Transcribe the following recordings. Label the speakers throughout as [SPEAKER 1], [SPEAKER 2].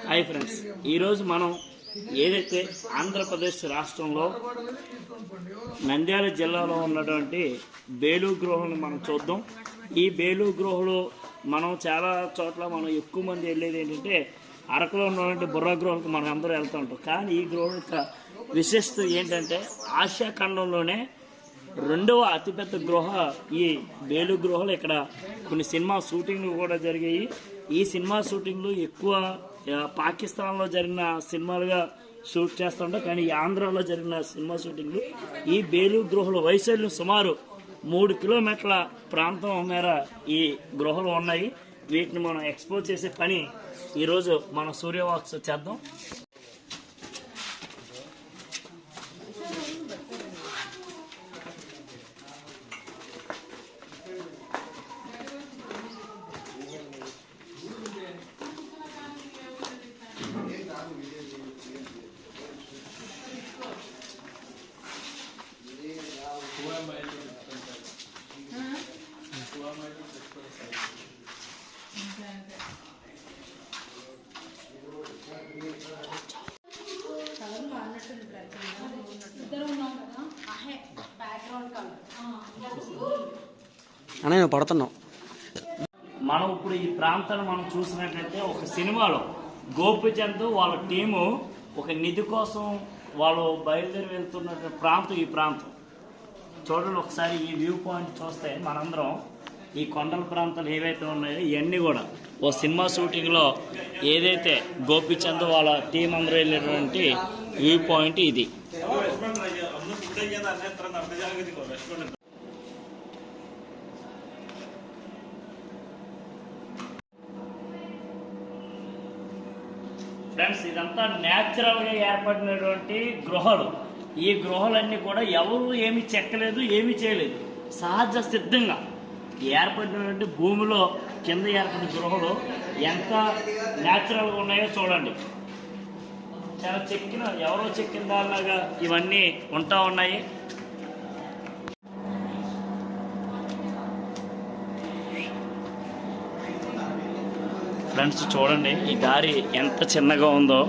[SPEAKER 1] Hi friends, ఈరోజు మనం ఏదైతే ఆంధ్రప్రదేశ్ రాష్ట్రంలో నంద్యాల జిల్లాలో ఉన్నటువంటి బేలూరు గుహలను మనం చూద్దాం. ఈ బేలూరు గుహలు మనం చాలా చోట్ల మనం ఎక్కువ మంది వెళ్ళేది ఏంటంటే అరకులో ఉన్నటువంటి బుర్ర గుహలకు మనం అందరూ వెళ్తూ ఉంటాం. కానీ ఈ గుహ యొక్క విశిష్టత ఏంటంటే ఆసియా ఖండంలోనే రెండవ అతిపెద్ద గృహ ఈ బేలూరు గుహలు. ఇక్కడ కొన్ని సినిమా షూటింగ్లు కూడా జరిగాయి. ఈ సినిమా షూటింగ్లు ఎక్కువ పాకిస్తాన్లో జరిగిన సినిమాలుగా షూట్ చేస్తుంటారు. కానీ ఆంధ్రాలో జరిగిన సినిమా షూటింగ్లు ఈ బేలూరు గుహలు వైశాల్యం సుమారు 3 కిలోమీటర్ల ప్రాంతం మేర ఈ గృహలు ఉన్నాయి. వీటిని మనం ఎక్స్పోజ్ చేసే పని ఈరోజు మనం సూర్యవాక్స్ చేద్దాం.
[SPEAKER 2] నేను పడుతున్నాం.
[SPEAKER 1] మనం ఇప్పుడు ఈ ప్రాంతాన్ని మనం చూసినట్లయితే ఒక సినిమాలో గోపిచంద్ వాళ్ళ టీము ఒక నిధి కోసం వాళ్ళు బయలుదేరి వెళ్తున్న ప్రాంతం ఈ ప్రాంతం చూడండి. ఒకసారి ఈ వ్యూ పాయింట్ చూస్తే మనందరం ఈ కొండల ప్రాంతాలు ఏవైతే ఉన్నాయో ఇవన్నీ కూడా ఓ సినిమా షూటింగ్లో ఏదైతే గోపిచంద్ వాళ్ళ టీం అందరూ వెళ్ళేటువంటి వ్యూ పాయింట్ ఇది. ఫ్రెండ్స్, ఇదంతా న్యాచురల్గా ఏర్పడినటువంటి గృహలు. ఈ గృహలన్నీ కూడా ఎవరు ఏమి చెక్కలేదు, ఏమీ చేయలేదు, సహజ సిద్ధంగా ఏర్పడినటువంటి భూమిలో కింద ఏర్పడిన గృహలు ఎంత న్యాచురల్గా ఉన్నాయో చూడండి. చాలా ఎవరో చెక్కిన దానిలాగా ఇవన్నీ ఉంటా ఉన్నాయి. ఫ్రెండ్స్ చూడండి, ఈ దారి ఎంత చిన్నగా ఉందో,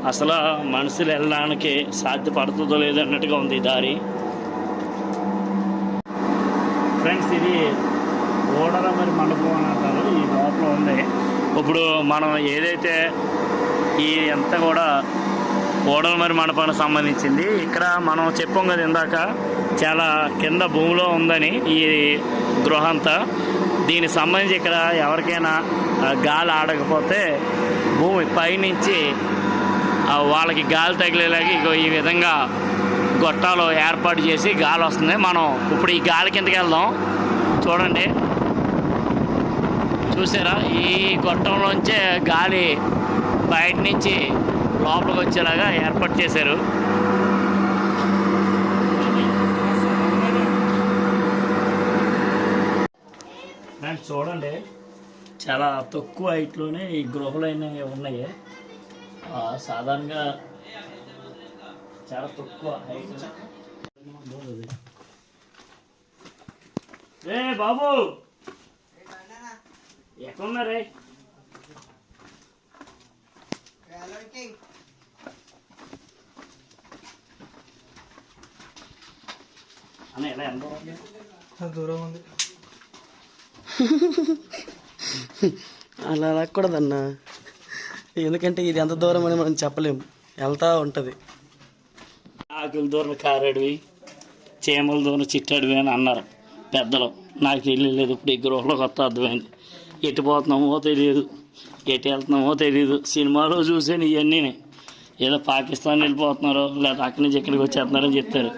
[SPEAKER 1] అసలు మనుషులు వెళ్ళడానికి సాధ్యపడుతుందో లేదో అన్నట్టుగా ఉంది ఈ దారి. ఫ్రెండ్స్, ఇది ఓడలమరి మండపం అని అంటారు. ఈ లోపల ఉంది. ఇప్పుడు మనం ఏదైతే ఈ అంతా కూడా ఓడలమరి మండపానికి సంబంధించింది. ఇక్కడ మనం చెప్పాం కదా ఇందాక, చాలా కింద భూమిలో ఉందని ఈ గృహ అంతా. దీనికి సంబంధించి ఇక్కడ ఎవరికైనా గాలి ఆడకపోతే భూమి పైనుంచి వాళ్ళకి గాలి తగిలేలాగా ఇగో ఈ విధంగా గొట్టాలు ఏర్పాటు చేసి గాలి వస్తుంది. మనం ఇప్పుడు ఈ గాలి కిందకి వెళ్దాం. చూడండి, చూసారా? ఈ గొట్టంలోంచే గాలి బయట నుంచి లోపలికి వచ్చేలాగా ఏర్పాటు చేశారు. ఫ్రెండ్స్ చూడండి, చాలా తక్కువ హైట్లోనే ఈ గృహలు అనేవి ఉన్నాయి. సాధారణంగా చాలా తక్కువ హైట్. రే బాబు, ఎక్కడున్నారే? అన్న ఎలా ఎంత
[SPEAKER 2] దూరం ఉంది? అలా వెళ్ళకూడదన్నా, ఎందుకంటే ఇది ఎంత దూరం అని మనం చెప్పలేము, వెళ్తా ఉంటుంది.
[SPEAKER 1] ఆకుల దూరం కారడివి, చీమల దూరం చిట్టడివి అని అన్నారు పెద్దలు. నాకు తెలియలేదు. ఇప్పుడు ఈ గృహలో కొత్త అర్థమైంది. ఎటు పోతున్నామో తెలియదు, ఎటు వెళ్తున్నామో తెలియదు. సినిమాలో చూసాను ఇవన్నీ. ఏదో పాకిస్తాన్ వెళ్ళిపోతున్నారో లేదా అక్కడి నుంచి ఎక్కడికి వచ్చేస్తున్నారని చెప్తారు.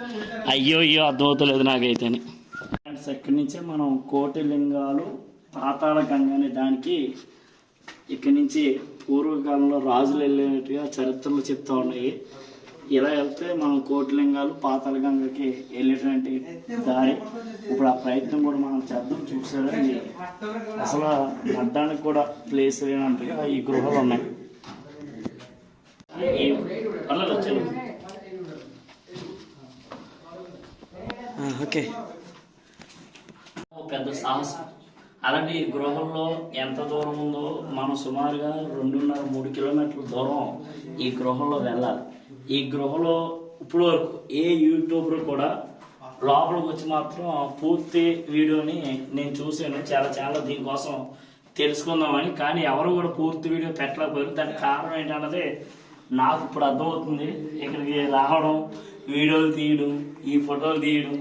[SPEAKER 1] అయ్యో అర్థమవుతలేదు నాకైతే. ఫ్రెండ్స్, ఇక్కడి నుంచే మనం కోటిలింగాలు, పాతాళ గంగ అనే దానికి ఇక్కడి నుంచి పూర్వకాలంలో రాజులు వెళ్ళేట్టుగా చరిత్రలు చెప్తూ ఉన్నాయి. ఇలా వెళ్తే మనం కోటిలింగాలు, పాతాళ గంగకి వెళ్ళేటువంటి దారి. ఇప్పుడు ఆ ప్రయత్నం కూడా మనం చేద్దాం. చూసారండి, అసలు నడ్డానికి కూడా ప్లేస్ లేనంతగా ఈ గృహలు ఉన్నాయి.
[SPEAKER 2] ఓకే,
[SPEAKER 1] పెద్ద సాహసం. అలాంటి ఈ గృహంలో ఎంత దూరం ఉందో మనం సుమారుగా 2.5-3 కిలోమీటర్ల దూరం ఈ గృహంలో వెళ్ళాలి. ఈ గృహలో ఇప్పుడు వరకు ఏ యూట్యూబర్ కూడా లోపలికి వచ్చి మాత్రం పూర్తి వీడియోని నేను చూశాను, చాలా దీనికోసం తెలుసుకుందామని. కానీ ఎవరు కూడా పూర్తి వీడియో పెట్టలేకపోయారు. దానికి కారణం ఏంటన్నది నాకు ఇప్పుడు అర్థమవుతుంది. ఇక్కడికి రావడం, వీడియోలు తీయడం, ఈ ఫోటోలు తీయడం,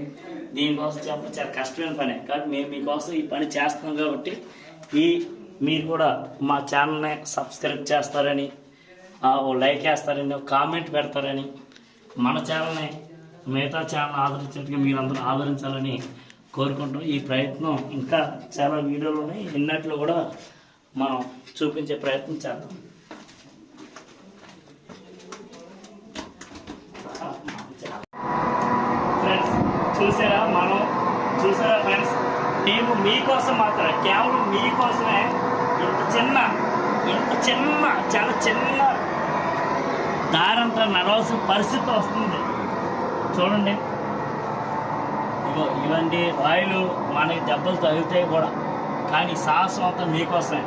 [SPEAKER 1] దీనికోసం చెప్పడం చాలా కష్టమైన పని. కానీ మేము మీకోసం ఈ పని చేస్తున్నాం కాబట్టి మీరు కూడా మా ఛానల్ని సబ్స్క్రైబ్ చేస్తారని, లైక్ వేస్తారని, కామెంట్ పెడతారని, మన ఛానల్ని మిగతా ఛానల్ ఆదరించినట్టుగా మీరందరూ ఆదరించాలని కోరుకుంటాం. ఈ ప్రయత్నం ఇంకా చాలా వీడియోలు ఉన్నాయి, ఎన్నట్లు కూడా మనం చూపించే ప్రయత్నం చేద్దాం. ఫ్రెండ్స్ చూసారా ఫ్రెండ్స్, మేము మీకోసం మాత్రమే, కేవలం మీకోసమే ఇంత చిన్న చాలా చిన్న దారంతా నడవలసిన పరిస్థితి వస్తుంది. చూడండి, ఇవన్నీ రాయిలు మనకి దెబ్బలు తగులుతాయి కూడా, కానీ సాహసం అంతా మీకోసమే.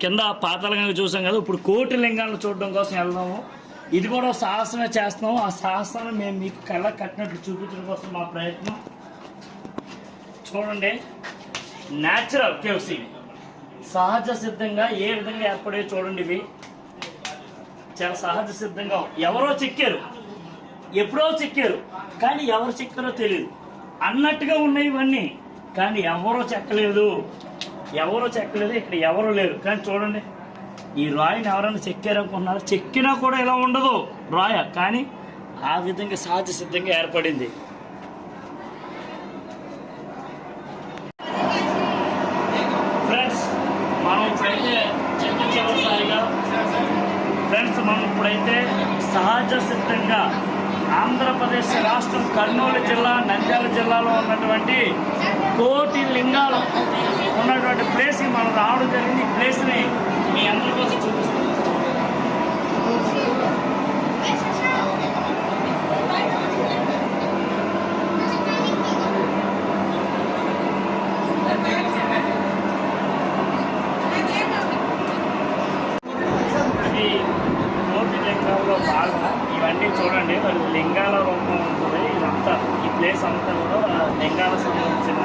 [SPEAKER 1] కింద పాతాళగంగ చూసాం కదా, ఇప్పుడు కోటి లింగాలను చూడడం కోసం వెళ్దాము. ఇది కూడా సాహసమే చేస్తున్నాము. ఆ సాహసాన్ని మేము మీకు కళ్ళ కట్టినట్టు చూపించడం కోసం మా ప్రయత్నం. చూడండి, న్యాచురల్ కేవ్స్ ఇవి, సహజ సిద్ధంగా ఏ విధంగా ఏర్పడే చూడండి. ఇవి చాలా సహజ సిద్ధంగా ఎవరో చెక్కారు, ఎప్పుడో చెక్కారు, కానీ ఎవరు చెక్కారో తెలియదు అన్నట్టుగా ఉన్నాయి ఇవన్నీ. కానీ ఎవరో చెక్కలేదు. ఇక్కడ ఎవరు లేరు. కానీ చూడండి, ఈ రాయిని ఎవరైనా చెక్కారనుకున్నారు, చెక్కినా కూడా ఇలా ఉండదు రాయ, కానీ ఆ విధంగా సహజ సిద్ధంగా ఏర్పడింది. ఫ్రెండ్స్ మనం ఇప్పుడైతే సహజ సిద్ధంగా ఆంధ్రప్రదేశ్ రాష్ట్రం కర్నూలు జిల్లా, నంద్యాల జిల్లాలో ఉన్నటువంటి కోటి లింగాలు ఉన్నటువంటి ప్లేస్కి మనం రావడం జరిగింది. ఈ ప్లేస్ని మీ అందరి కోసం చూపిస్తాం. ఇది కోటి లింగాల్లో భాగం. ఇవన్నీ చూడండి, లింగాల రూపం ఉంటుంది. ఇదంతా ఈ ప్లేస్ అంతా కూడా లింగాలకు సంబంధించిన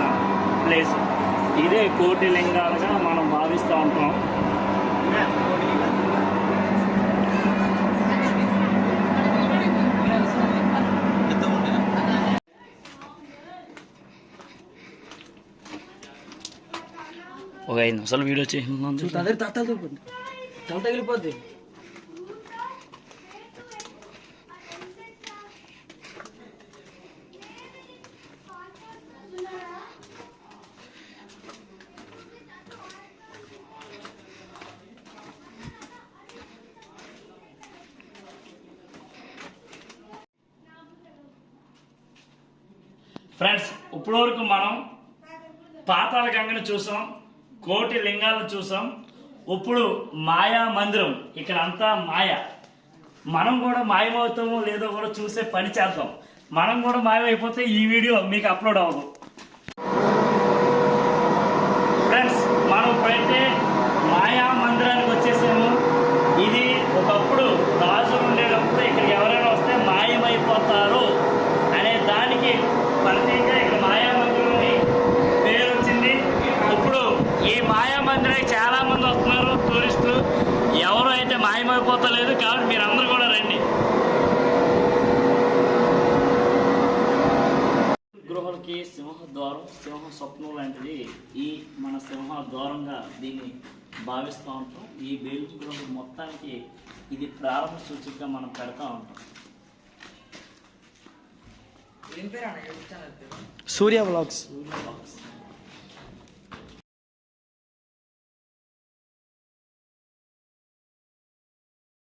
[SPEAKER 1] ప్లేస్. ఇదే కోటి లింగాలుగా మనం భావిస్తూ ఉంటాం. ఒక 5 నిమిషాలు వీడియో చేసి తల తగిలిపోద్ది. ఫ్రెండ్స్, ఇప్పటి వరకు మనం పాతాళ గంగను చూసాం, కోటి లింగాలను చూసాం. ఇప్పుడు మాయా మందిరం, ఇక్కడ అంతా మాయ. మనం కూడా మాయమవుతామో లేదో కూడా చూసే పని చేద్దాం. మనం కూడా మాయమైపోతే ఈ వీడియో మీకు అప్లోడ్ అవ్వదు. ఫ్రెండ్స్, మనం ఇప్పుడైతే మాయా మందిరానికి వచ్చేసాము. ఇది ఒకప్పుడు రాజులు ఉండేటప్పుడు ఇక్కడ ఎవరైనా వస్తే మాయమైపోతారు అనే దానికి ప్రత్యేకంగా ఇక్కడ మాయా మందిరం పేరు వచ్చింది. ఇప్పుడు ఈ మాయా టూరిస్టులు ఎవరు అయితే మాయమైపోతలేదు. కాబట్టి మీరు అందరూ కూడా రండి. గృహాలకి సింహద్వారం, సింహ స్వప్నం లాంటిది ఈ మన సింహద్వారంగా దీన్ని భావిస్తూ ఉంటాం. ఈ బేలుగు గృహం మొత్తానికి ఇది ప్రారంభ సూచికగా మనం పెడతా ఉంటాం.
[SPEAKER 2] సూర్య వ్లాగ్స్.